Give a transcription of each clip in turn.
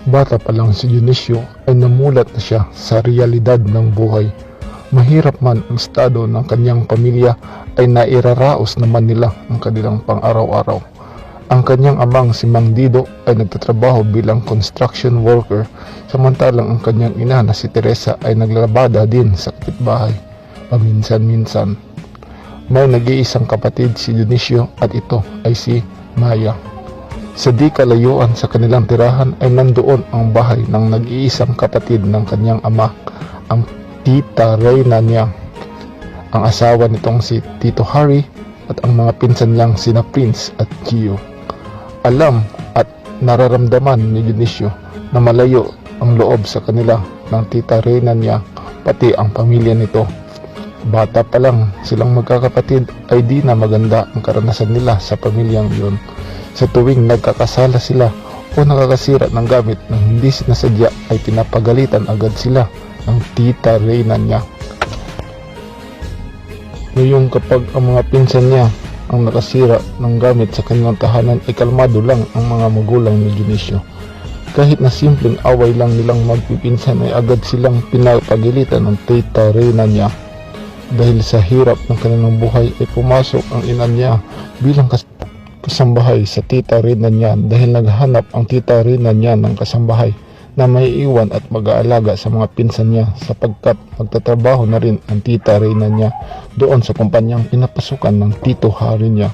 Bata pa lang si Dionisio ay namulat na siya sa realidad ng buhay. Mahirap man ang estado ng kanyang pamilya ay nairaraos naman nila ang kanilang pang-araw-araw. Ang kanyang amang si Mang Dido ay nagtatrabaho bilang construction worker, samantalang ang kanyang ina na si Teresa ay naglalabada din sa kapitbahay paminsan-minsan. May nag-iisang kapatid si Dionisio at ito ay si Maya. Sa di kalayuan sa kanilang tirahan ay nandoon ang bahay ng nag-iisang kapatid ng kanyang ama, ang Tita Reyna niya, ang asawa nitong si Tito Harry at ang mga pinsan niyang sina Prince at Gio. Alam at nararamdaman ni Dionisio na malayo ang loob sa kanila ng Tita Reyna niya, pati ang pamilya nito. Bata pa lang silang magkakapatid ay di na maganda ang karanasan nila sa pamilyang yun. Sa tuwing nagkakasala sila o nakakasira ng gamit ng hindi sinasadya ay pinapagalitan agad sila ng Tita Reyna niya. Ngayong kapag ang mga pinsan niya ang nakasira ng gamit sa kanyang tahanan ay kalmado lang ang mga magulang ni Dionisio. Kahit na simpleng away lang nilang magpipinsan ay agad silang pinapagalitan ng Tita Reyna niya. Dahil sa hirap ng kanilang buhay ay pumasok ang ina niya bilang kasambahay sa Tita Reyna niya dahil naghanap ang Tita Reyna niya ng kasambahay na may iwan at mag-aalaga sa mga pinsan niya, sapagkat magtatrabaho na rin ang Tita Reyna niya doon sa kumpanyang pinapasukan ng Tito Harry niya.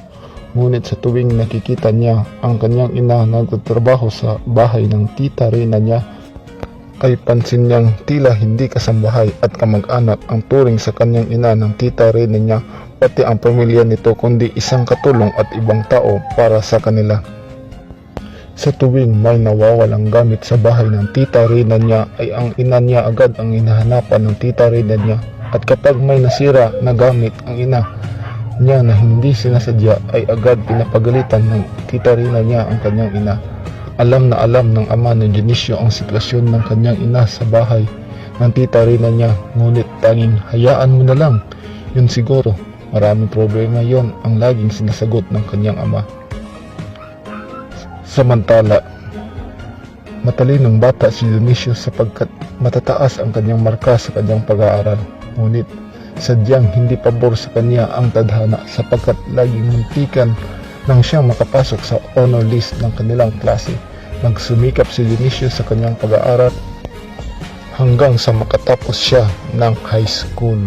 Ngunit sa tuwing nakikita niya ang kanyang ina na nagtatrabaho sa bahay ng Tita Reyna niya ay pansin niyang tila hindi kasambahay at kamag-anak ang turing sa kanyang ina ng Tita Reyna niya, pati ang pamilya nito, kundi isang katulong at ibang tao para sa kanila. Sa tuwing may nawawalang gamit sa bahay ng Tita Reyna niya ay ang ina niya agad ang hinahanapan ng Tita Reyna niya, at kapag may nasira na gamit ang ina niya na hindi sinasadya ay agad pinapagalitan ng Tita Reyna niya ang kanyang ina. Alam na alam ng ama ni Dionisio ang sitwasyon ng kanyang ina sa bahay ng Tita Reyna niya, ngunit tanging hayaan mo na lang, yun siguro, maraming problema yon ang laging sinasagot ng kanyang ama. Samantala, matalinong bata si Dionisio sapagkat matataas ang kanyang marka sa kanyang pag-aaral, ngunit sadyang hindi pabor sa kanya ang tadhana sapagkat laging muntikan nang siyang makapasok sa honor list ng kanilang klase. Nagsumikap si Dionisio sa kanyang pag-aaral hanggang sa makatapos siya ng high school.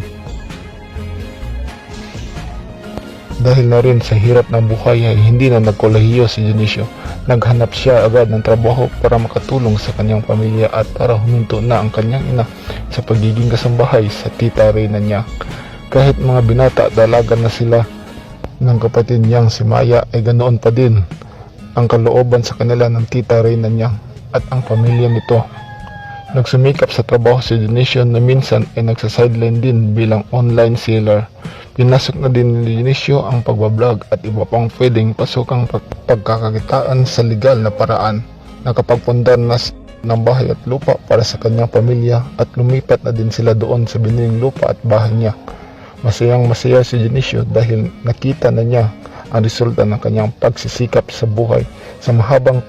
Dahil na rin sa hirap ng buhay ay hindi na nagkolehiyo si Dionisio. Naghanap siya agad ng trabaho para makatulong sa kanyang pamilya at para huminto na ang kanyang ina sa pagiging kasambahay sa Tita Reyna niya. Kahit mga binata at dalaga na sila ng kapatid niyang si Maya ay ganoon pa din ang kalooban sa kanila ng Tita Reyna niya at ang pamilya nito. Nagsumikap sa trabaho si Dionisio na minsan ay nagsa-sideline din bilang online seller. Pinasok na din ni Dionisio ang pagbablog at iba pang pwedeng pasukang pagkakakitaan sa legal na paraan. Nakapagpundar na ng bahay at lupa para sa kanyang pamilya at lumipat na din sila doon sa biniling lupa at bahay niya. Masayang masaya si Dionisio dahil nakita na niya ang resulta ng kanyang pagsisikap sa buhay sa mahabang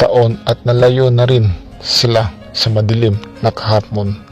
taon at nalayo na rin sila sa madilim na kahapon.